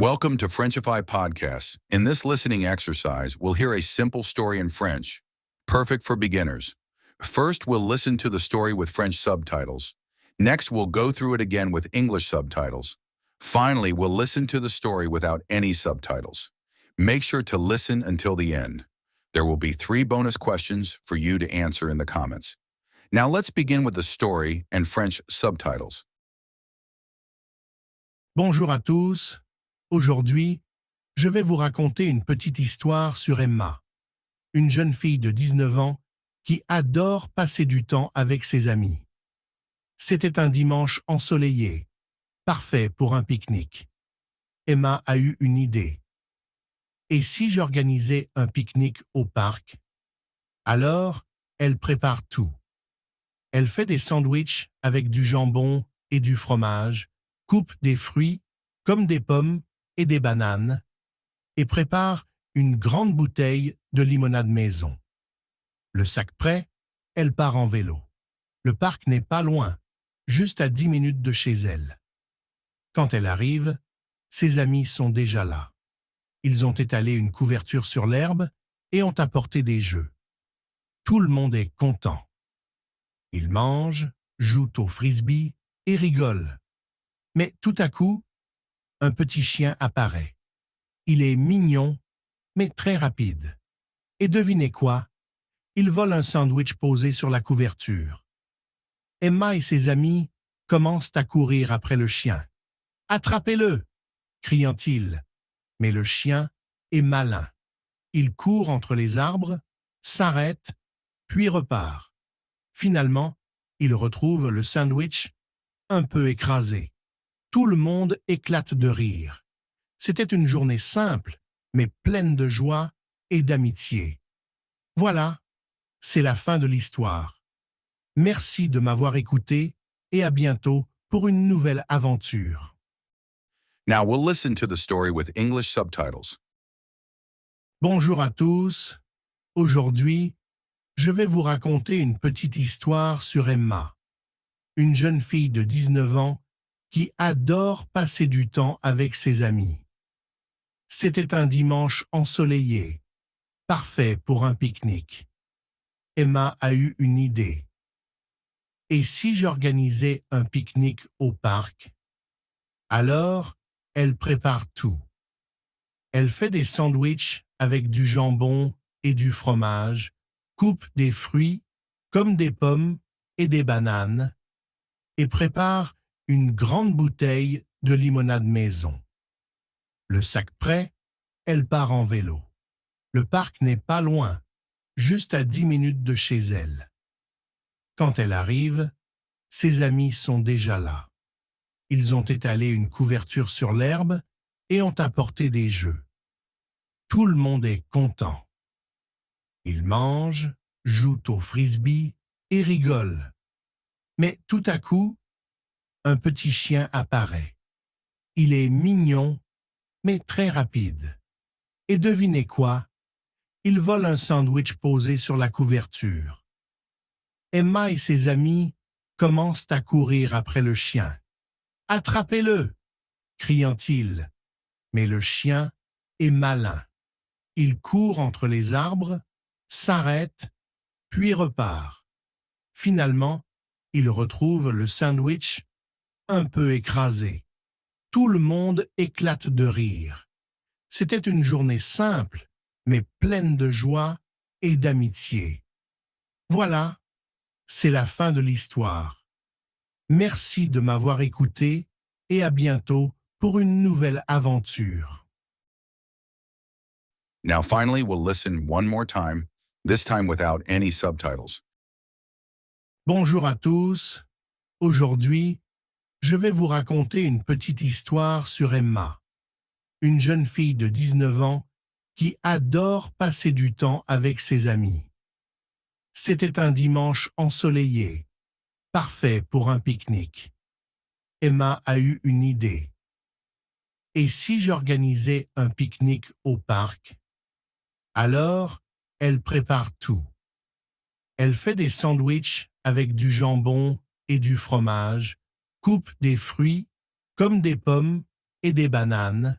Welcome to Frenchify Podcasts. In this listening exercise, we'll hear a simple story in French, perfect for beginners. First, we'll listen to the story with French subtitles. Next, we'll go through it again with English subtitles. Finally, we'll listen to the story without any subtitles. Make sure to listen until the end. There will be 3 bonus questions for you to answer in the comments. Now let's begin with the story and French subtitles. Bonjour à tous. Aujourd'hui, je vais vous raconter une petite histoire sur Emma, une jeune fille de 19 ans qui adore passer du temps avec ses amis. C'était un dimanche ensoleillé, parfait pour un pique-nique. Emma a eu une idée. Et si j'organisais un pique-nique au parc? Alors, elle prépare tout. Elle fait des sandwichs avec du jambon et du fromage, coupe des fruits comme des pommes et des bananes et prépare une grande bouteille de limonade maison. Le sac prêt, elle part en vélo. Le parc n'est pas loin, juste à 10 minutes de chez elle. Quand elle arrive, ses amis sont déjà là. Ils ont étalé une couverture sur l'herbe et ont apporté des jeux. Tout le monde est content. Ils mangent, jouent au frisbee et rigolent. Mais tout à coup, un petit chien apparaît. Il est mignon, mais très rapide. Et devinez quoi? Il vole un sandwich posé sur la couverture. Emma et ses amis commencent à courir après le chien. « Attrapez-le » crient-ils. Mais le chien est malin. Il court entre les arbres, s'arrête, puis repart. Finalement, il retrouve le sandwich un peu écrasé. Tout le monde éclate de rire. C'était une journée simple, mais pleine de joie et d'amitié. Voilà, c'est la fin de l'histoire. Merci de m'avoir écouté et à bientôt pour une nouvelle aventure. Now we'll listen to the story with English subtitles. Bonjour à tous. Aujourd'hui, je vais vous raconter une petite histoire sur Emma, une jeune fille de 19 ans qui adore passer du temps avec ses amis. C'était un dimanche ensoleillé, parfait pour un pique-nique. Emma a eu une idée. Et si j'organisais un pique-nique au parc? Alors, elle prépare tout. Elle fait des sandwichs avec du jambon et du fromage, coupe des fruits comme des pommes et des bananes et prépare une grande bouteille de limonade maison. Le sac prêt, elle part en vélo. Le parc n'est pas loin, juste à 10 minutes de chez elle. Quand elle arrive, ses amis sont déjà là. Ils ont étalé une couverture sur l'herbe et ont apporté des jeux. Tout le monde est content. Ils mangent, jouent au frisbee et rigolent. Mais tout à coup, un petit chien apparaît. Il est mignon, mais très rapide. Et devinez quoi? Il vole un sandwich posé sur la couverture. Emma et ses amis commencent à courir après le chien. « Attrapez-le » crient-ils. Mais le chien est malin. Il court entre les arbres, s'arrête, puis repart. Finalement, il retrouve le sandwich un peu écrasé. Tout le monde éclate de rire. C'était une journée simple, mais pleine de joie et d'amitié. Voilà, c'est la fin de l'histoire. Merci de m'avoir écouté et à bientôt pour une nouvelle aventure. Now finally, we'll listen one more time, this time without any subtitles. Bonjour à tous. Aujourd'hui, je vais vous raconter une petite histoire sur Emma, une jeune fille de 19 ans qui adore passer du temps avec ses amis. C'était un dimanche ensoleillé, parfait pour un pique-nique. Emma a eu une idée. Et si j'organisais un pique-nique au parc? Alors, elle prépare tout. Elle fait des sandwichs avec du jambon et du fromage, coupe des fruits comme des pommes et des bananes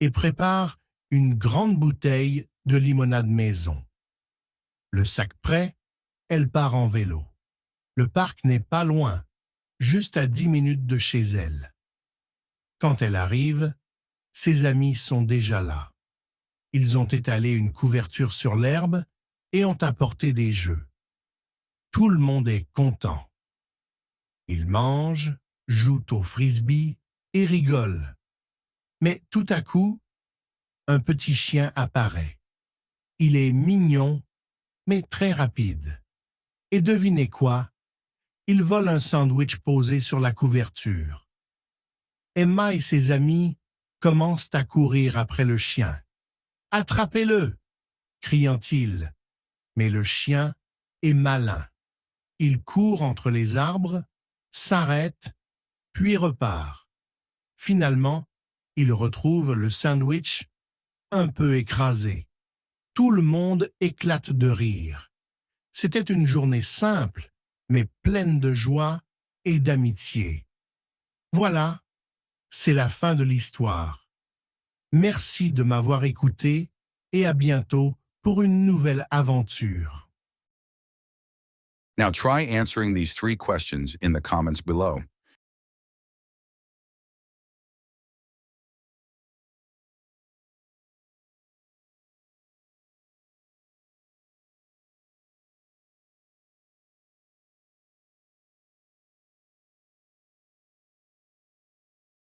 et prépare une grande bouteille de limonade maison. Le sac prêt, elle part en vélo. Le parc n'est pas loin, juste à 10 minutes de chez elle. Quand elle arrive, ses amis sont déjà là. Ils ont étalé une couverture sur l'herbe et ont apporté des jeux. Tout le monde est content. Ils mangent, jouent au frisbee et rigolent. Mais tout à coup, un petit chien apparaît. Il est mignon, mais très rapide. Et devinez quoi? Il vole un sandwich posé sur la couverture. Emma et ses amis commencent à courir après le chien. « Attrapez-le !» criant-ils. Mais le chien est malin. Il court entre les arbres, s'arrête, puis repart. Finalement, il retrouve le sandwich un peu écrasé. Tout le monde éclate de rire. C'était une journée simple, mais pleine de joie et d'amitié. Voilà, c'est la fin de l'histoire. Merci de m'avoir écouté et à bientôt pour une nouvelle aventure. Now try answering these 3 questions in the comments below.